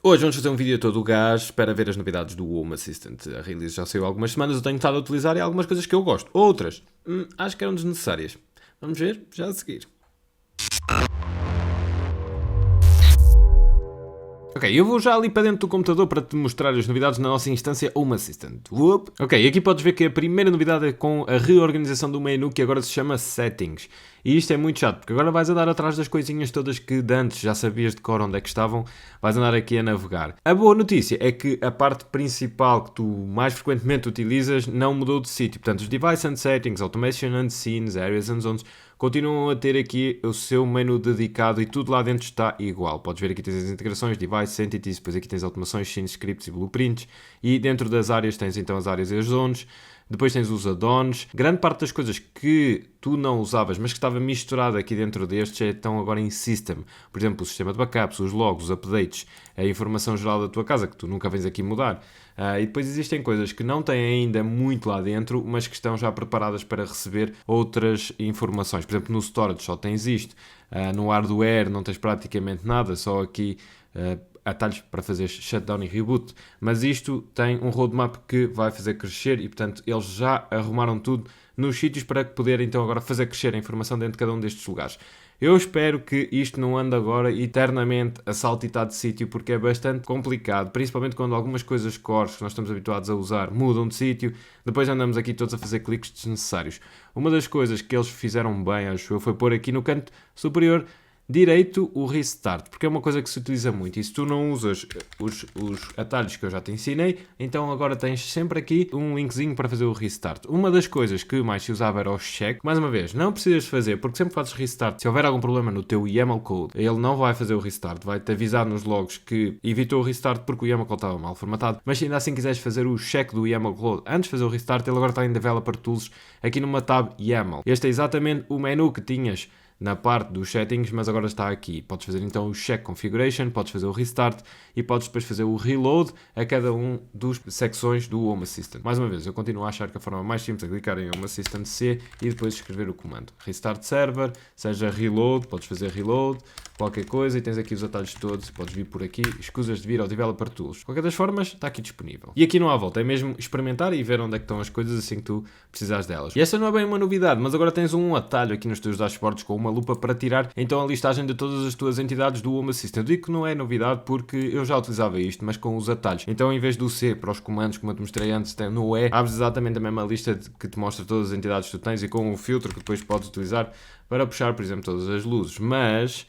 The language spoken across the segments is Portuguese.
Hoje vamos fazer um vídeo a todo o gás para ver as novidades do Home Assistant. A release já saiu há algumas semanas, eu tenho estado a utilizar e há algumas coisas que eu gosto. Outras, acho que eram desnecessárias. Vamos ver já a seguir. Ok, eu vou já ali para dentro do computador para te mostrar as novidades na nossa instância Home Assistant. Whoop. Ok, aqui podes ver que a primeira novidade é com a reorganização do menu que agora se chama Settings. E isto é muito chato, porque agora vais andar atrás das coisinhas todas que de antes já sabias de cor onde é que estavam, vais andar aqui a navegar. A boa notícia é que a parte principal que tu mais frequentemente utilizas não mudou de sítio. Portanto, os Device and Settings, Automation and Scenes, Areas and Zones continuam a ter aqui o seu menu dedicado e tudo lá dentro está igual. Podes ver aqui tens as integrações, Device, Entities, depois aqui tens automações, scenes, scripts e blueprints. E dentro das áreas tens então as áreas e as zones. Depois tens os add-ons. Grande parte das coisas que tu não usavas, mas que estava misturada aqui dentro destes, estão agora em System. Por exemplo, o sistema de backups, os logs, os updates, a informação geral da tua casa, que tu nunca vens aqui mudar. E depois existem coisas que não têm ainda muito lá dentro, mas que estão já preparadas para receber outras informações. Por exemplo, no Storage só tens isto. No hardware não tens praticamente nada, só aqui atalhos para fazer shutdown e reboot, mas isto tem um roadmap que vai fazer crescer e, portanto, eles já arrumaram tudo nos sítios para poder, então, agora fazer crescer a informação dentro de cada um destes lugares. Eu espero que isto não ande agora eternamente a saltitar de sítio, porque é bastante complicado, principalmente quando algumas coisas cores que nós estamos habituados a usar mudam de sítio, depois andamos aqui todos a fazer cliques desnecessários. Uma das coisas que eles fizeram bem, acho eu, foi pôr aqui no canto superior direito o restart, porque é uma coisa que se utiliza muito e se tu não usas os atalhos que eu já te ensinei, então agora tens sempre aqui um linkzinho para fazer o restart. Uma das coisas que mais se usava era o check. Mais uma vez, não precisas fazer, porque sempre fazes restart. Se houver algum problema no teu YAML code, ele não vai fazer o restart, vai-te avisar nos logs que evitou o restart porque o YAML code estava mal formatado, mas se ainda assim quiseres fazer o check do YAML code antes de fazer o restart, ele agora está em Developer Tools aqui numa tab YAML. Este é exatamente o menu que tinhas na parte dos settings, mas agora está aqui. Podes fazer então o check configuration, podes fazer o restart e podes depois fazer o reload a cada um dos secções do Home Assistant. Mais uma vez, eu continuo a achar que a forma mais simples é clicar em Home Assistant C e depois escrever o comando. Restart server, seja reload, podes fazer reload, qualquer coisa e tens aqui os atalhos todos, podes vir por aqui, escusas de vir ao Developer Tools. Qualquer das formas, está aqui disponível. E aqui não há volta, é mesmo experimentar e ver onde é que estão as coisas assim que tu precisares delas. E esta não é bem uma novidade, mas agora tens um atalho aqui nos teus dashboards com uma lupa para tirar então a listagem de todas as tuas entidades do Home Assistant. Eu digo que não é novidade porque eu já utilizava isto, mas com os atalhos. Então em vez do C para os comandos, como eu te mostrei antes, no E, abres exatamente a mesma lista que te mostra todas as entidades que tu tens e com o filtro que depois podes utilizar para puxar, por exemplo, todas as luzes. Mas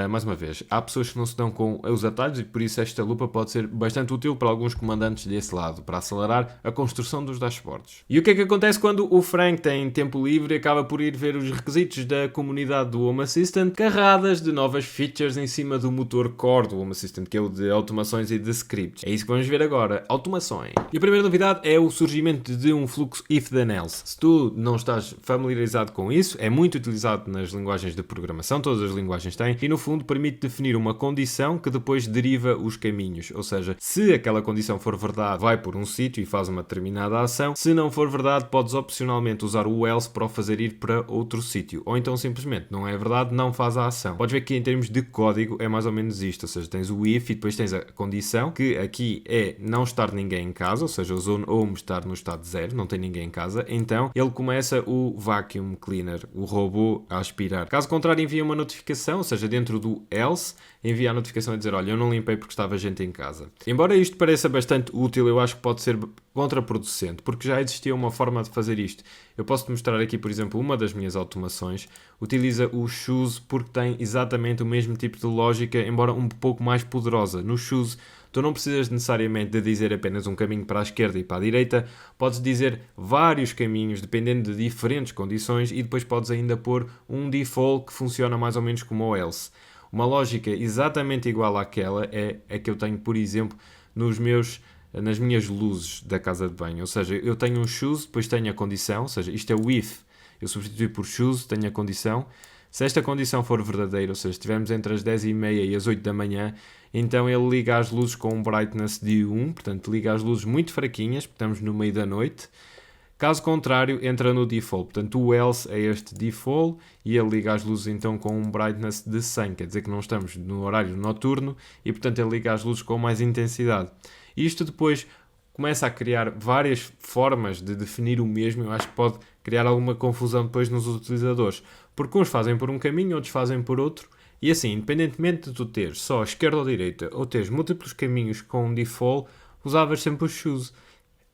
mais uma vez, há pessoas que não se dão com os atalhos e por isso esta lupa pode ser bastante útil para alguns comandantes desse lado, para acelerar a construção dos dashboards. E o que é que acontece quando o Frank tem tempo livre e acaba por ir ver os requisitos da comunidade do Home Assistant carradas de novas features em cima do motor core do Home Assistant, que é o de automações e de scripts. É isso que vamos ver agora, automações. E a primeira novidade é o surgimento de um fluxo if then else. Se tu não estás familiarizado com isso, é muito utilizado nas linguagens de programação, todas as linguagens têm, e no fundo permite definir uma condição que depois deriva os caminhos, ou seja, se aquela condição for verdade, vai por um sítio e faz uma determinada ação, se não for verdade, podes opcionalmente usar o else para o fazer ir para outro sítio, ou então simplesmente não é verdade, não faz a ação. Podes ver que em termos de código é mais ou menos isto, ou seja, tens o if e depois tens a condição, que aqui é não estar ninguém em casa, ou seja, o zone home estar no estado 0, não tem ninguém em casa, então ele começa o vacuum cleaner, o robô a aspirar. Caso contrário, envia uma notificação, ou seja, dentro do else, envia a notificação a dizer, olha, eu não limpei porque estava gente em casa. Embora isto pareça bastante útil, eu acho que pode ser contraproducente, porque já existia uma forma de fazer isto. Eu posso-te mostrar aqui, por exemplo, uma das minhas automações, utiliza o choose porque tem exatamente o mesmo tipo de lógica, embora um pouco mais poderosa. No choose, tu não precisas necessariamente de dizer apenas um caminho para a esquerda e para a direita, podes dizer vários caminhos, dependendo de diferentes condições, e depois podes ainda pôr um default que funciona mais ou menos como o else. Uma lógica exatamente igual àquela é a que eu tenho, por exemplo, nas minhas luzes da casa de banho. Ou seja, eu tenho um choose, depois tenho a condição, ou seja, isto é o if, eu substituí por choose, tenho a condição. Se esta condição for verdadeira, ou seja, estivermos entre as 10h30 e as 8 da manhã, então ele liga as luzes com um brightness de 1, portanto liga as luzes muito fraquinhas, porque estamos no meio da noite, Caso contrário, entra no default. Portanto, o else é este default e ele liga as luzes então com um brightness de 100. Quer dizer que não estamos no horário noturno e, portanto, ele liga as luzes com mais intensidade. Isto depois começa a criar várias formas de definir o mesmo. Eu acho que pode criar alguma confusão depois nos utilizadores. Porque uns fazem por um caminho, outros fazem por outro. E assim, independentemente de tu teres só esquerda ou direita ou teres múltiplos caminhos com um default, usavas sempre os shoes.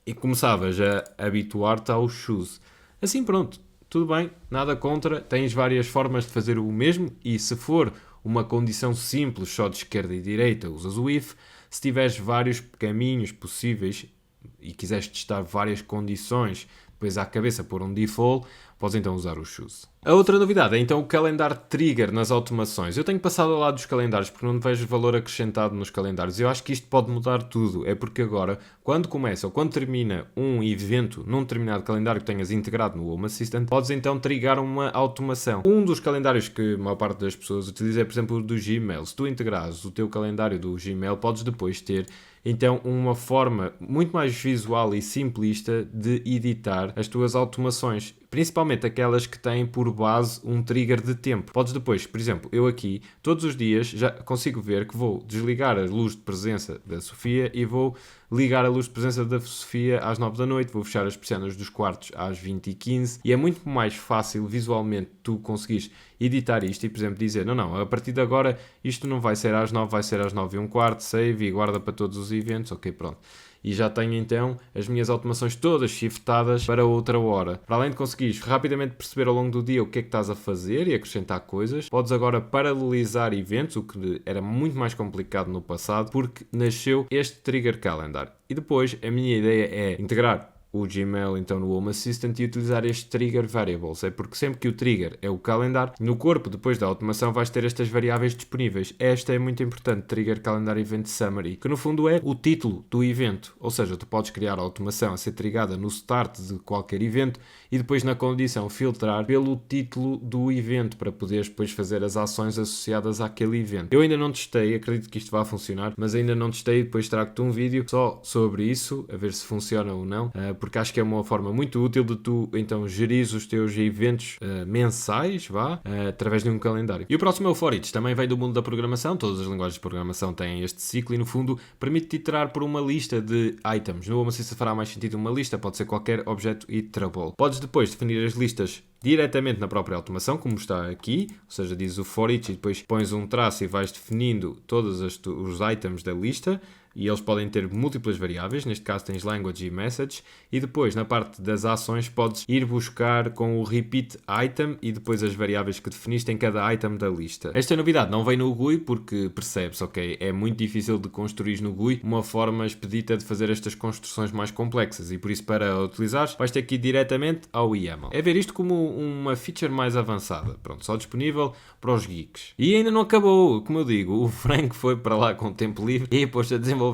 E começavas a habituar-te aos shoes. Assim pronto, tudo bem, nada contra, tens várias formas de fazer o mesmo e se for uma condição simples só de esquerda e direita, usas o if. Se tiveres vários caminhos possíveis e quiseres testar várias condições, depois à cabeça pôr um default, podes então usar os shoes. A outra novidade é então o calendar trigger nas automações. Eu tenho passado ao lado dos calendários porque não vejo valor acrescentado nos calendários. Eu acho que isto pode mudar tudo. É porque agora, quando começa ou quando termina um evento num determinado calendário que tenhas integrado no Home Assistant, podes então triggar uma automação. Um dos calendários que a maior parte das pessoas utiliza é, por exemplo, o do Gmail. Se tu integrares o teu calendário do Gmail, podes depois ter então uma forma muito mais visual e simplista de editar as tuas automações, principalmente aquelas que têm por base um trigger de tempo. Podes depois, por exemplo, eu aqui, todos os dias já consigo ver que vou desligar a luz de presença da Sofia e vou ligar a luz de presença da Sofia às 9 da noite, vou fechar as persianas dos quartos às 20h15 e é muito mais fácil visualmente tu conseguires editar isto e, por exemplo, dizer não, a partir de agora isto não vai ser às 9, vai ser às 9h15, save e guarda para todos os eventos, ok, pronto. E já tenho então as minhas automações todas shiftadas para outra hora. Para além de conseguires rapidamente perceber ao longo do dia o que é que estás a fazer e acrescentar coisas, podes agora paralelizar eventos, o que era muito mais complicado no passado, porque nasceu este Trigger Calendar. E depois a minha ideia é integrar o Gmail então no Home Assistant e utilizar este Trigger Variables. É porque sempre que o trigger é o calendar, no corpo, depois da automação, vais ter estas variáveis disponíveis. Esta é muito importante, Trigger Calendar Event Summary, que no fundo é o título do evento. Ou seja, tu podes criar a automação a ser trigada no start de qualquer evento e depois na condição filtrar pelo título do evento para poderes depois fazer as ações associadas àquele evento. Eu ainda não testei, acredito que isto vá funcionar, mas ainda não testei, depois trago-te um vídeo só sobre isso, a ver se funciona ou não, porque acho que é uma forma muito útil de tu então gerires os teus eventos mensais, através de um calendário. E o próximo é o For-Each, também vem do mundo da programação, todas as linguagens de programação têm este ciclo e no fundo permite-te iterar por uma lista de items. No Home Assistant fará mais sentido uma lista, pode ser qualquer objeto iterable. Podes depois definir as listas diretamente na própria automação, como está aqui, ou seja, dizes o For-Each e depois pões um traço e vais definindo todos os items da lista. E eles podem ter múltiplas variáveis, neste caso tens language e message, e depois na parte das ações podes ir buscar com o repeat item e depois as variáveis que definiste em cada item da lista. Esta novidade não vem no GUI porque percebes, ok, é muito difícil de construir no GUI uma forma expedita de fazer estas construções mais complexas e por isso para utilizares vais ter que ir diretamente ao YAML. É ver isto como uma feature mais avançada, pronto, só disponível para os geeks. E ainda não acabou, como eu digo, o Frank foi para lá com tempo livre e pôs-se a desenvolver.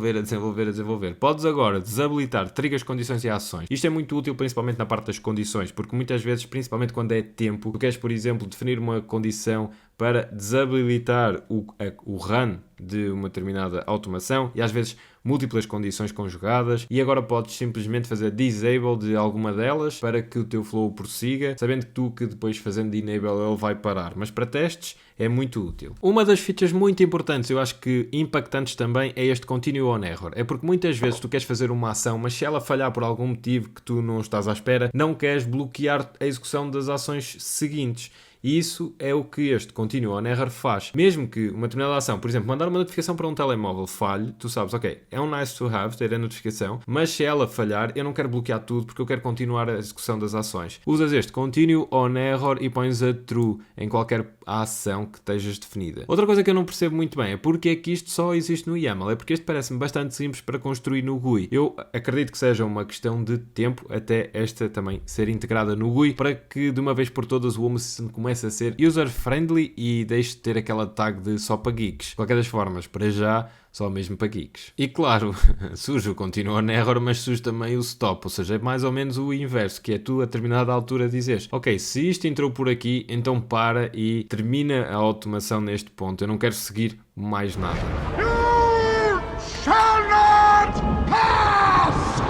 Podes agora desabilitar triggers, condições e ações. Isto é muito útil principalmente na parte das condições, porque muitas vezes, principalmente quando é tempo, tu queres, por exemplo, definir uma condição para desabilitar o run de uma determinada automação e às vezes múltiplas condições conjugadas e agora podes simplesmente fazer disable de alguma delas para que o teu flow prossiga, sabendo que depois fazendo enable ele vai parar, mas para testes é muito útil. Uma das features muito importantes, eu acho que impactantes também, é este Continue on Error. É porque muitas vezes tu queres fazer uma ação, mas se ela falhar por algum motivo que tu não estás à espera, não queres bloquear a execução das ações seguintes. E isso é o que este Continue on Error faz. Mesmo que uma determinada ação, por exemplo, mandar uma notificação para um telemóvel falhe, tu sabes, ok, é um nice to have ter a notificação, mas se ela falhar, eu não quero bloquear tudo porque eu quero continuar a execução das ações. Usas este Continue on Error e pões a true em qualquer ação que estejas definida. Outra coisa que eu não percebo muito bem é porque é que isto só existe no YAML. É porque este parece-me bastante simples para construir no GUI. Eu acredito que seja uma questão de tempo até esta também ser integrada no GUI para que de uma vez por todas o Home Assistant comece a ser user-friendly e deixe de ter aquela tag de só para geeks. De qualquer das formas, para já, só mesmo para geeks. E claro, surge o Continue on Error, mas surge também o stop, ou seja, é mais ou menos o inverso, que é tu a determinada altura dizeres, ok, se isto entrou por aqui, então para e termina a automação neste ponto, eu não quero seguir mais nada. You shall not pass!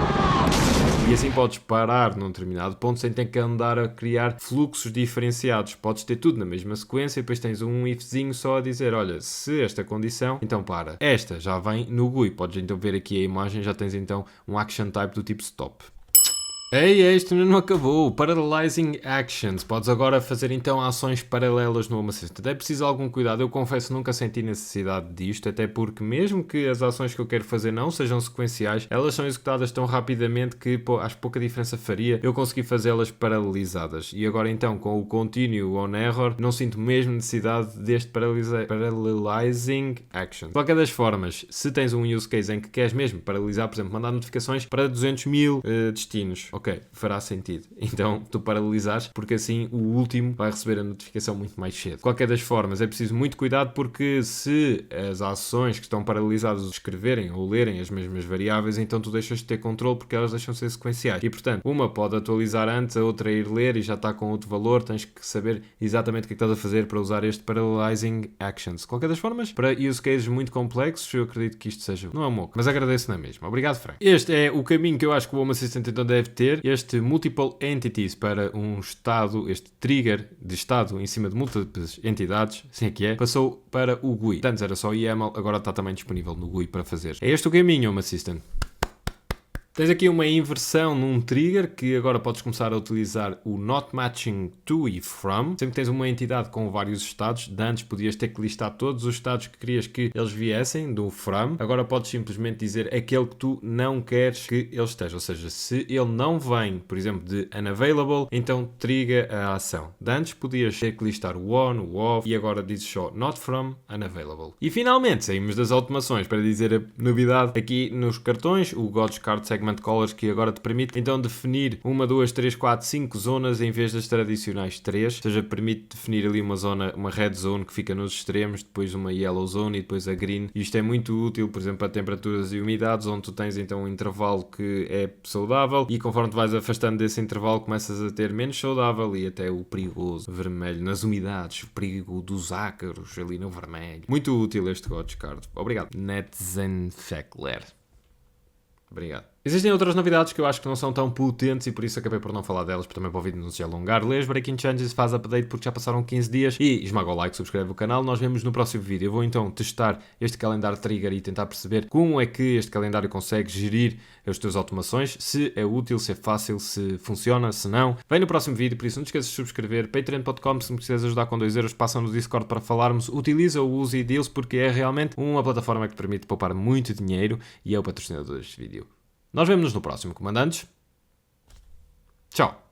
E E assim podes parar num determinado ponto sem ter que andar a criar fluxos diferenciados. Podes ter tudo na mesma sequência e depois tens um ifzinho só a dizer, olha, se esta condição, então para. Esta já vem no GUI. Podes então ver aqui a imagem, já tens então um action type do tipo stop. Ei, isto não acabou. Parallelizing Actions. Podes agora fazer então ações paralelas no Home Assistant. É preciso algum cuidado. Eu confesso nunca senti necessidade disto, até porque mesmo que as ações que eu quero fazer não sejam sequenciais, elas são executadas tão rapidamente que acho pouca diferença faria eu conseguir fazê-las paralelizadas. E agora então com o Continue on Error não sinto mesmo necessidade deste Parallelizing Actions. De qualquer das formas, se tens um use case em que queres mesmo paralisar, por exemplo, mandar notificações para 200 mil destinos, ok, fará sentido. Então tu paralisares, porque assim o último vai receber a notificação muito mais cedo. De qualquer das formas, é preciso muito cuidado porque se as ações que estão paralisadas escreverem ou lerem as mesmas variáveis, então tu deixas de ter controle porque elas deixam de ser sequenciais. E portanto, uma pode atualizar antes, a outra ir ler e já está com outro valor, tens que saber exatamente o que é que estás a fazer para usar este Parallelizing Actions. De qualquer das formas, para use cases muito complexos, eu acredito que isto seja, não é um moco, mas agradeço na mesma. Obrigado, Frank. Este é o caminho que eu acho que o Home Assistant então deve ter. Este multiple entities para um estado, este trigger de estado em cima de múltiplas entidades, assim é que é, passou para o GUI. Antes era só YAML, agora está também disponível no GUI para fazer. É este o caminho, Home Assistant. Tens aqui uma inversão num trigger que agora podes começar a utilizar o not matching to e from. Sempre que tens uma entidade com vários estados, de antes podias ter que listar todos os estados que querias que eles viessem do from. Agora podes simplesmente dizer aquele que tu não queres que ele esteja. Ou seja, se ele não vem, por exemplo, de unavailable, então trigger a ação. De antes podias ter que listar o on, o off e agora dizes só not from, unavailable. E finalmente saímos das automações para dizer a novidade aqui nos cartões, o God's Card Segment Colors, que agora te permite então definir 1, 2, 3, 4, 5 zonas em vez das tradicionais 3, ou seja, permite definir ali uma zona, uma red zone que fica nos extremos, depois uma yellow zone e depois a green. Isto é muito útil, por exemplo, para temperaturas e umidades, onde tu tens então um intervalo que é saudável e conforme te vais afastando desse intervalo começas a ter menos saudável e até o perigoso vermelho nas umidades, o perigo dos ácaros ali no vermelho. Muito útil este God's Card. Obrigado. Netzenfeckler. Obrigado. Existem outras novidades que eu acho que não são tão potentes e por isso acabei por não falar delas, porque também para o vídeo não se alongar. Lês Breaking Changes, faz update porque já passaram 15 dias e esmaga o like, subscreve o canal. Nós vemos no próximo vídeo. Eu vou então testar este calendário trigger e tentar perceber como é que este calendário consegue gerir as tuas automações, se é útil, se é fácil, se funciona, se não. Vem no próximo vídeo, por isso não te esqueças de subscrever. Patreon.com, se me quiseres ajudar com 2 euros, passa no Discord para falarmos. Utiliza-o, use e deals porque é realmente uma plataforma que te permite poupar muito dinheiro e é o patrocinador deste vídeo. Nós vemo-nos no próximo, comandantes. Tchau.